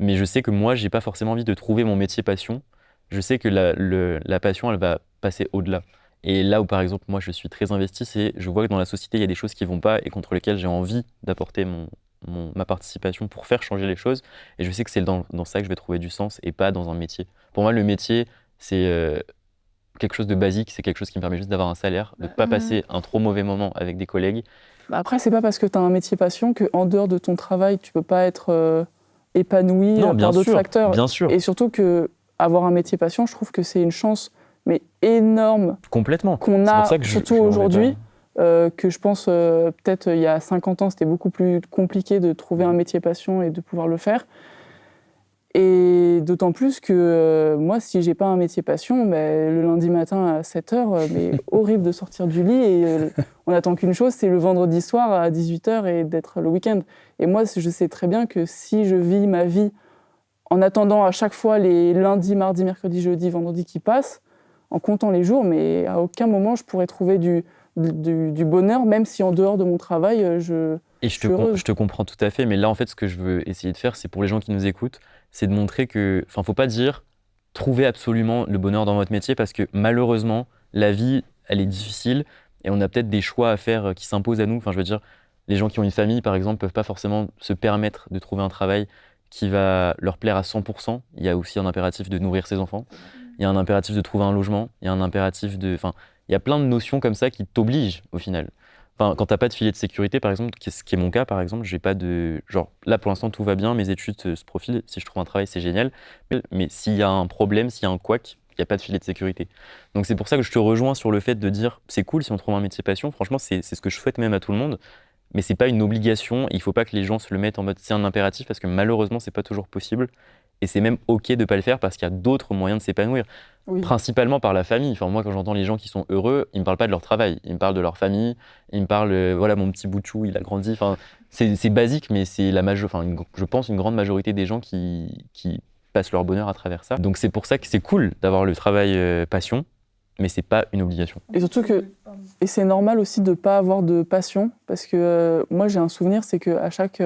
Mais je sais que moi, j'ai pas forcément envie de trouver mon métier passion. Je sais que la passion, elle va passer au-delà. Et là où, par exemple, moi, je suis très investi, c'est je vois que dans la société, il y a des choses qui vont pas et contre lesquelles j'ai envie d'apporter ma participation pour faire changer les choses. Et je sais que c'est dans ça que je vais trouver du sens et pas dans un métier. Pour moi, le métier, c'est quelque chose de basique, c'est quelque chose qui me permet juste d'avoir un salaire, de ne pas passer un trop mauvais moment avec des collègues. Après, c'est pas parce que tu as un métier passion qu'en dehors de ton travail, tu peux pas être épanoui par d'autres facteurs. Bien sûr. Et surtout qu'avoir un métier passion, je trouve que c'est une chance mais énorme complètement qu'on a, surtout aujourd'hui, que je pense peut-être il y a 50 ans, c'était beaucoup plus compliqué de trouver un métier passion et de pouvoir le faire. Et d'autant plus que moi, si j'ai pas un métier passion, le lundi matin à 7h, mais horrible de sortir du lit et on attend qu'une chose, c'est le vendredi soir à 18h et d'être le week-end. Et moi, je sais très bien que si je vis ma vie en attendant à chaque fois les lundis, mardis, mercredis, jeudi, vendredi qui passent, en comptant les jours, mais à aucun moment je pourrais trouver du bonheur, même si en dehors de mon travail, je te comprends tout à fait, mais là, en fait, ce que je veux essayer de faire, c'est pour les gens qui nous écoutent, c'est de montrer que, faut pas dire trouvez absolument le bonheur dans votre métier parce que malheureusement, la vie, elle est difficile et on a peut-être des choix à faire qui s'imposent à nous. Je veux dire, les gens qui ont une famille, par exemple, peuvent pas forcément se permettre de trouver un travail qui va leur plaire à 100%. Il y a aussi un impératif de nourrir ses enfants. Il y a un impératif de trouver un logement, il y a un impératif il y a plein de notions comme ça qui t'obligent au final. Quand t'as pas de filet de sécurité, par exemple, ce qui est mon cas, par exemple, j'ai pas de... là, pour l'instant, tout va bien, mes études se profilent, si je trouve un travail, c'est génial. Mais s'il y a un problème, s'il y a un couac, il n'y a pas de filet de sécurité. Donc c'est pour ça que je te rejoins sur le fait de dire, c'est cool si on trouve un métier passion, franchement, c'est ce que je souhaite même à tout le monde, mais c'est pas une obligation, il faut pas que les gens se le mettent en mode c'est un impératif, parce que malheureusement, c'est pas toujours possible. Et c'est même OK de pas le faire parce qu'il y a d'autres moyens de s'épanouir. Oui. Principalement par la famille. Moi, quand j'entends les gens qui sont heureux, ils me parlent pas de leur travail. Ils me parlent de leur famille. Ils me parlent, voilà, mon petit bout de chou, il a grandi. C'est basique, mais c'est je pense une grande majorité des gens qui passent leur bonheur à travers ça. Donc c'est pour ça que c'est cool d'avoir le travail passion, mais c'est pas une obligation. Et surtout et c'est normal aussi de pas avoir de passion, parce que moi j'ai un souvenir, c'est qu'à chaque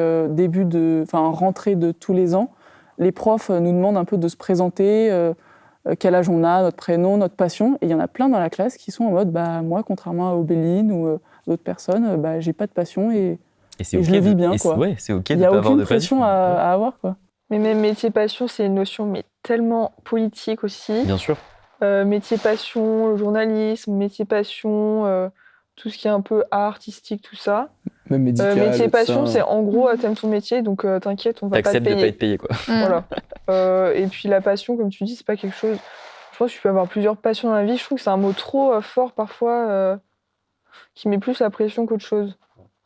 rentrée de tous les ans, les profs nous demandent un peu de se présenter, quel âge on a, notre prénom, notre passion. Et il y en a plein dans la classe qui sont en mode moi, contrairement à Obéline ou d'autres personnes, j'ai pas de passion et je le vis bien. C'est OK de pas avoir de passion. Il n'y a aucune pression à avoir. Quoi. Mais même métier passion, c'est une notion tellement politique aussi. Bien sûr. Métier passion, le journalisme, métier passion, tout ce qui est un peu art, artistique, tout ça. Même médical. Métier passion, c'est en gros, t'aimes ton métier, donc t'inquiète, on va pas te payer. T'acceptes de pas être payé, quoi. Voilà. Et puis la passion, comme tu dis, c'est pas quelque chose... Je pense que tu peux avoir plusieurs passions dans la vie. Je trouve que c'est un mot trop fort parfois, qui met plus la pression qu'autre chose.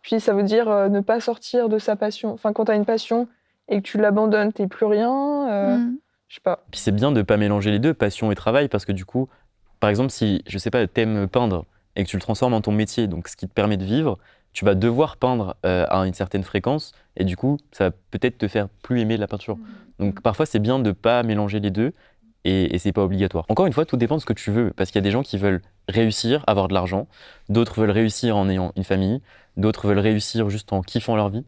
Puis ça veut dire ne pas sortir de sa passion. Enfin, quand t'as une passion et que tu l'abandonnes, t'es plus rien. Je sais pas. Puis c'est bien de pas mélanger les deux, passion et travail, parce que du coup, par exemple, si, je sais pas, t'aimes peindre et que tu le transformes en ton métier, donc ce qui te permet de vivre, tu vas devoir peindre à une certaine fréquence, et du coup, ça va peut-être te faire plus aimer la peinture. Donc parfois, c'est bien de pas mélanger les deux, et c'est pas obligatoire. Encore une fois, tout dépend de ce que tu veux, parce qu'il y a des gens qui veulent réussir, avoir de l'argent, d'autres veulent réussir en ayant une famille, d'autres veulent réussir juste en kiffant leur vie.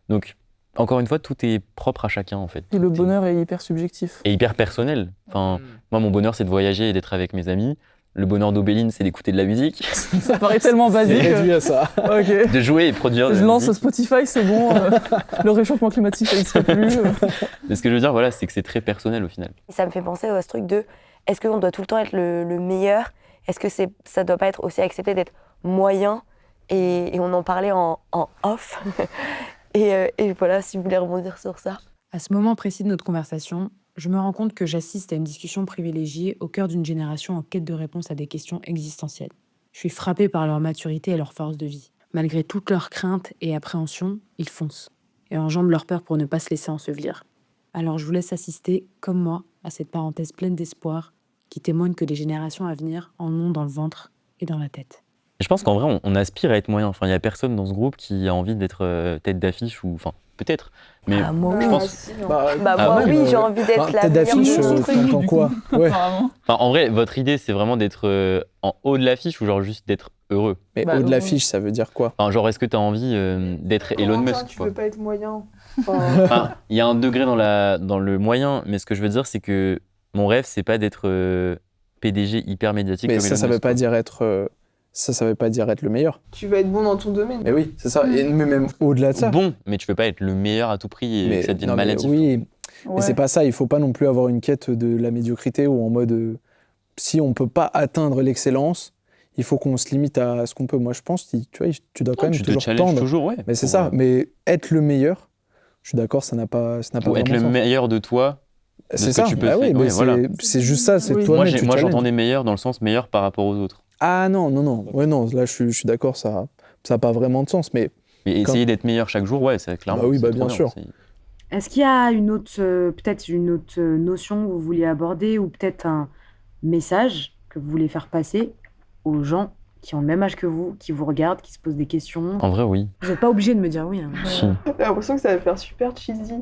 Donc, encore une fois, tout est propre à chacun, en fait. Et le bonheur est hyper subjectif. Et hyper personnel. Enfin, moi, mon bonheur, c'est de voyager et d'être avec mes amis. Le bonheur d'Aubéline, c'est d'écouter de la musique. Ça paraît tellement basique. C'est réduit à ça. Ok. De jouer et produire de Je la lance musique. Spotify, c'est bon. Le réchauffement climatique, ça n'existe plus. Mais ce que je veux dire, voilà, c'est que c'est très personnel au final. Et ça me fait penser à ce truc de est-ce qu'on doit tout le temps être le meilleur? Est-ce que ça doit pas être aussi accepté d'être moyen? Et on en parlait en off. et voilà, si vous voulez rebondir sur ça. À ce moment précis de notre conversation, je me rends compte que j'assiste à une discussion privilégiée au cœur d'une génération en quête de réponses à des questions existentielles. Je suis frappée par leur maturité et leur force de vie. Malgré toutes leurs craintes et appréhensions, ils foncent et enjambent leur peur pour ne pas se laisser ensevelir. Alors je vous laisse assister, comme moi, à cette parenthèse pleine d'espoir qui témoigne que les générations à venir en ont dans le ventre et dans la tête. Et je pense qu'en vrai, on aspire à être moyen. Enfin, il n'y a personne dans ce groupe qui a envie d'être tête d'affiche ou... Enfin, peut-être. Mais moi, je oui. pense... Moi, oui, j'ai envie d'être la Tête meilleure d'affiche, de mon truc. t'entends quoi? Ouais. Enfin, en vrai, votre idée, c'est vraiment d'être en haut de l'affiche ou genre juste d'être heureux? Mais Bah, haut de ouais. l'affiche, ça veut dire quoi? Enfin, genre, est-ce que tu as envie d'être Elon Musk, Tu quoi? veux pas être moyen. Enfin, il y a un degré dans le moyen, mais ce que je veux dire, c'est que mon rêve, c'est pas d'être PDG hyper médiatique Mais comme ça Elon veut Musk, pas quoi. dire être. Ça veut pas dire être le meilleur. Tu vas être bon dans ton domaine. Mais oui, c'est ça. Et mais même au-delà de ça. Bon, mais tu peux pas être le meilleur à tout prix et que ça devienne non, mais maladif. oui, mais Ouais. c'est pas ça. Il faut pas non plus avoir une quête de la médiocrité ou en mode si on peut pas atteindre l'excellence, il faut qu'on se limite à ce qu'on peut. Moi, je pense que tu dois quand même Tu te toujours challenges tendre. toujours, ouais. Mais c'est pour, ça. Mais être le meilleur, je suis d'accord, ça n'a pas ou vraiment être le sens. meilleur de toi. C'est ce que ça. tu peux Bah faire. oui, mais Ouais, voilà. c'est juste ça. C'est Oui. toi-même. Moi, tu moi challenges. j'entendais meilleur dans le sens meilleur par rapport aux autres. Ah non. Ouais, non. Là, je suis d'accord. Ça a pas vraiment de sens. Mais Et Quand- essayer d'être meilleur chaque jour, ouais, c'est clairement. Bah oui, c'est bah trop bien sûr. c'est- Est-ce qu'il y a une autre, peut-être une autre notion que vous vouliez aborder ou peut-être un message que vous voulez faire passer aux gens qui ont le même âge que vous, qui vous regardent, qui se posent des questions? En vrai, oui. Vous n'êtes pas obligé de me dire oui. Hein. Si. J'ai l'impression que ça va faire super cheesy.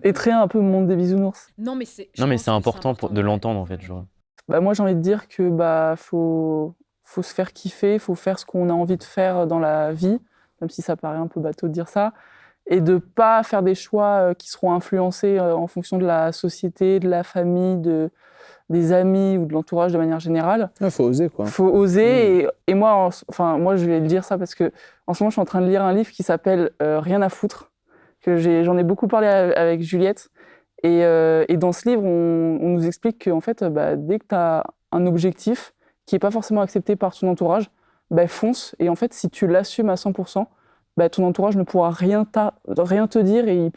Et très un peu monde des bisounours. Non, mais c'est. Non, mais c'est important de l'entendre en fait. Genre. Bah, moi, j'ai envie de dire que faut se faire kiffer, faut faire ce qu'on a envie de faire dans la vie, même si ça paraît un peu bateau de dire ça, et de pas faire des choix qui seront influencés en fonction de la société, de la famille, des amis ou de l'entourage de manière générale. il faut oser quoi. Faut oser. Et moi, moi, je vais le dire ça parce que en ce moment, je suis en train de lire un livre qui s'appelle Rien à foutre, que j'en ai beaucoup parlé avec Juliette. Et dans ce livre, on nous explique que en fait, dès que tu as un objectif qui n'est pas forcément accepté par ton entourage, fonce. Et en fait, si tu l'assumes à 100%, ton entourage ne pourra rien te dire et il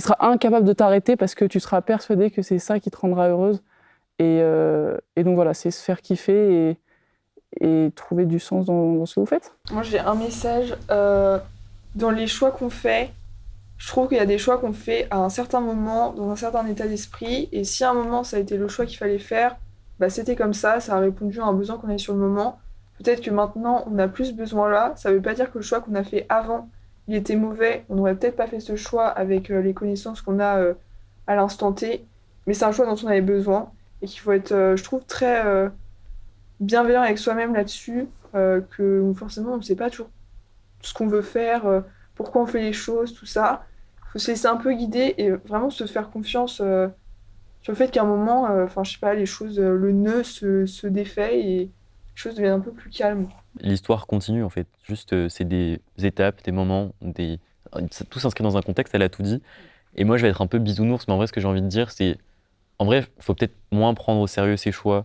sera incapable de t'arrêter parce que tu seras persuadé que c'est ça qui te rendra heureuse. Et donc voilà, c'est se faire kiffer et trouver du sens dans ce que vous faites. Moi, j'ai un message. Dans les choix qu'on fait, je trouve qu'il y a des choix qu'on fait à un certain moment, dans un certain état d'esprit. Et si à un moment, ça a été le choix qu'il fallait faire, c'était comme ça a répondu à un besoin qu'on avait sur le moment. Peut-être que maintenant, on a plus ce besoin-là. Ça ne veut pas dire que le choix qu'on a fait avant, il était mauvais. On n'aurait peut-être pas fait ce choix avec les connaissances qu'on a à l'instant T. Mais c'est un choix dont on avait besoin. Et qu'il faut être, je trouve, très bienveillant avec soi-même là-dessus. Que forcément, on ne sait pas toujours ce qu'on veut faire, pourquoi on fait les choses, tout ça. Il faut se laisser un peu guider et vraiment se faire confiance sur le fait qu'à un moment, je sais pas, les choses, le nœud se défait et les choses deviennent un peu plus calmes. L'histoire continue en fait. Juste, c'est des étapes, des moments, tout s'inscrit dans un contexte, elle a tout dit. Et moi, je vais être un peu bisounours, mais en vrai, ce que j'ai envie de dire, c'est. En vrai, il faut peut-être moins prendre au sérieux ses choix,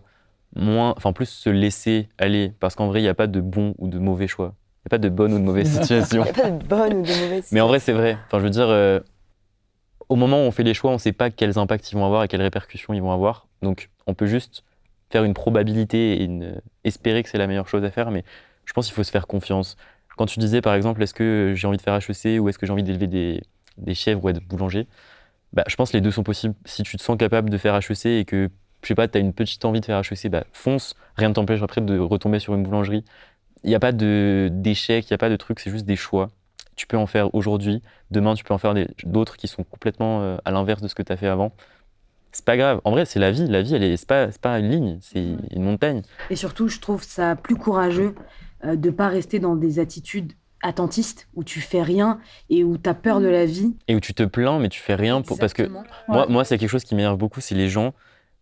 plus se laisser aller, parce qu'en vrai, il n'y a pas de bon ou de mauvais choix. Il n'y a pas de bonne ou de mauvaise situation. Il n'y a pas de bonne ou de mauvaise. Mais en vrai, c'est vrai. Enfin, je veux dire, au moment où on fait les choix, on ne sait pas quels impacts ils vont avoir et quelles répercussions ils vont avoir. Donc, on peut juste faire une probabilité et espérer que c'est la meilleure chose à faire. Mais je pense qu'il faut se faire confiance. Quand tu disais par exemple, est-ce que j'ai envie de faire HEC ou est-ce que j'ai envie d'élever des chèvres ou être boulanger, bah, je pense que les deux sont possibles. Si tu te sens capable de faire HEC et que, je sais pas, tu as une petite envie de faire HEC, bah, fonce, rien ne t'empêche après de retomber sur une boulangerie. Il n'y a pas d'échec, il n'y a pas de truc, c'est juste des choix. Tu peux en faire aujourd'hui, demain tu peux en faire d'autres qui sont complètement à l'inverse de ce que tu as fait avant. C'est pas grave. En vrai, c'est la vie. La vie, c'est pas une ligne, c'est une montagne. Et surtout, je trouve ça plus courageux de pas rester dans des attitudes attentistes où tu fais rien et où tu as peur de la vie. Et où tu te plains, mais tu fais rien parce que moi, c'est quelque chose qui m'énerve beaucoup, c'est les gens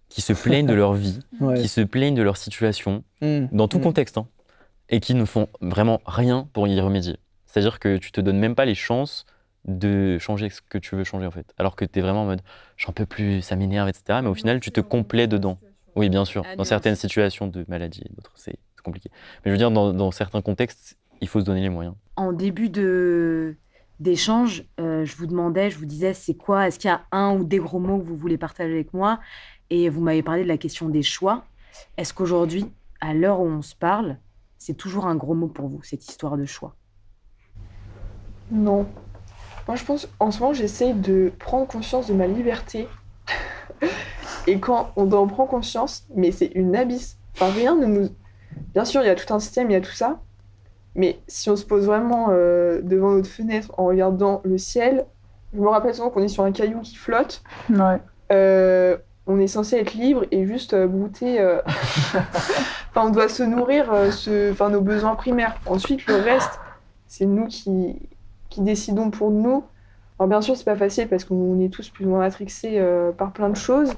qui se plaignent de leur vie, qui se plaignent de leur situation, dans tout contexte, hein, et qui ne font vraiment rien pour y remédier. C'est-à-dire que tu te donnes même pas les chances de changer ce que tu veux changer en fait. Alors que tu es vraiment en mode j'en peux plus, ça m'énerve, etc. Mais au final, tu te complais dedans. Oui, bien sûr. Dans certaines situations de maladie et d'autres, c'est compliqué. Mais je veux dire, dans certains contextes, il faut se donner les moyens. En début d'échange, je vous disais c'est quoi, est-ce qu'il y a un ou des gros mots que vous voulez partager avec moi? Et vous m'avez parlé de la question des choix. Est-ce qu'aujourd'hui, à l'heure où on se parle, c'est toujours un gros mot pour vous, cette histoire de choix? Non. Moi, je pense, en ce moment, j'essaye de prendre conscience de ma liberté. Et quand on en prend conscience, mais c'est une abysse. Enfin, rien ne nous... Bien sûr, il y a tout un système, il y a tout ça. Mais si on se pose vraiment devant notre fenêtre en regardant le ciel, je me rappelle souvent qu'on est sur un caillou qui flotte. Ouais. On est censé être libre et juste brouter... Enfin, on doit se nourrir nos besoins primaires. Ensuite, le reste, c'est nous qui décidons pour nous. Alors bien sûr, c'est pas facile parce qu'on est tous plus ou moins matrixés par plein de choses.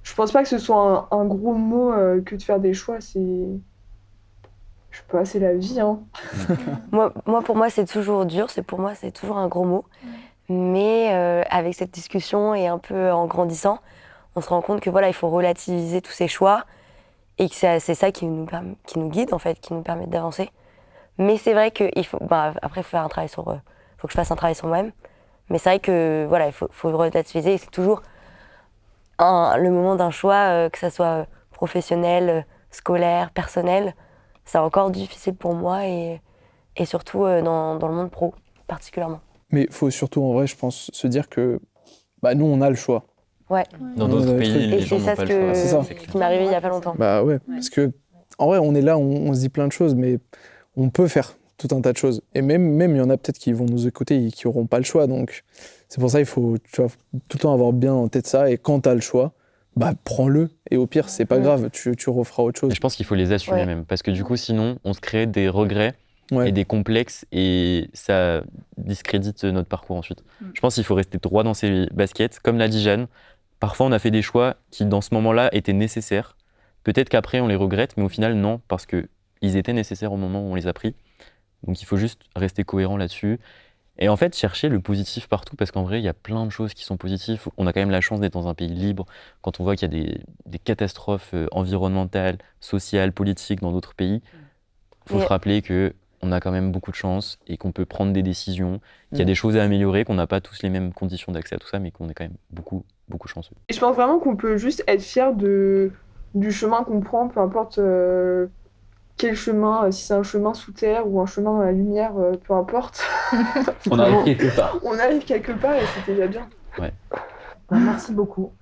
Je pense pas que ce soit un gros mot que de faire des choix, c'est... Je sais pas, c'est la vie, hein. Pour moi, c'est toujours dur, pour moi, c'est toujours un gros mot. Mais avec cette discussion et un peu en grandissant, on se rend compte que voilà, il faut relativiser tous ces choix et que c'est ça qui nous guide, en fait, qui nous permet d'avancer. Mais c'est vrai qu'il faut... après, il faut faire un travail faut que je fasse un travail sur moi-même. Mais c'est vrai que voilà, il faut relativiser. Et c'est toujours le moment d'un choix, que ça soit professionnel, scolaire, personnel. C'est encore difficile pour moi et surtout dans le monde pro, particulièrement. Mais il faut surtout, en vrai, je pense, se dire que nous, on a le choix. Ouais. Dans d'autres pays, les gens n'ont pas le choix. C'est ça. Ce qui m'est arrivé il n'y a pas longtemps. Bah ouais, parce que, en vrai, on est là, on se dit plein de choses, mais on peut faire tout un tas de choses. Et même il y en a peut-être qui vont nous écouter et qui n'auront pas le choix. Donc, c'est pour ça qu'il faut tout le temps avoir bien en tête ça. Et quand tu as le choix, prends-le. Et au pire, c'est pas grave, tu referas autre chose. Et je pense qu'il faut les assumer même. Parce que du coup, sinon, on se crée des regrets et des complexes et ça discrédite notre parcours ensuite. Je pense qu'il faut rester droit dans ses baskets. Comme l'a dit Jeanne, parfois on a fait des choix qui, dans ce moment-là, étaient nécessaires. Peut-être qu'après, on les regrette, mais au final, non, parce qu'ils étaient nécessaires au moment où on les a pris. Donc il faut juste rester cohérent là-dessus. Et en fait, chercher le positif partout, parce qu'en vrai, il y a plein de choses qui sont positives. On a quand même la chance d'être dans un pays libre. Quand on voit qu'il y a des catastrophes environnementales, sociales, politiques dans d'autres pays, il faut se rappeler qu'on a quand même beaucoup de chance et qu'on peut prendre des décisions, qu'il y a des choses à améliorer, qu'on n'a pas tous les mêmes conditions d'accès à tout ça, mais qu'on est quand même beaucoup, beaucoup chanceux. Et je pense vraiment qu'on peut juste être fier du chemin qu'on prend, peu importe quel chemin, si c'est un chemin sous terre ou un chemin dans la lumière, peu importe. On arrive quelque part. On arrive quelque part et c'était déjà bien. Ouais. Merci beaucoup.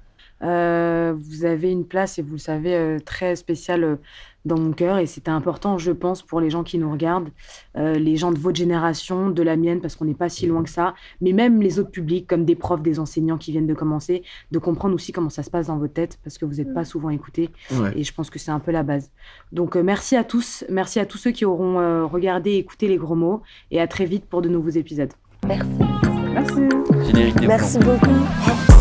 Vous avez une place, et vous le savez, très spéciale dans mon cœur, et c'était important, je pense, pour les gens qui nous regardent, les gens de votre génération, de la mienne, parce qu'on n'est pas si loin que ça, mais même les autres publics, comme des profs, des enseignants qui viennent de commencer, de comprendre aussi comment ça se passe dans votre tête, parce que vous n'êtes pas souvent écoutés, et je pense que c'est un peu la base. Donc merci à tous ceux qui auront regardé et écouté les gros mots, et à très vite pour de nouveaux épisodes. Merci. Merci. Générique des Merci beaucoup.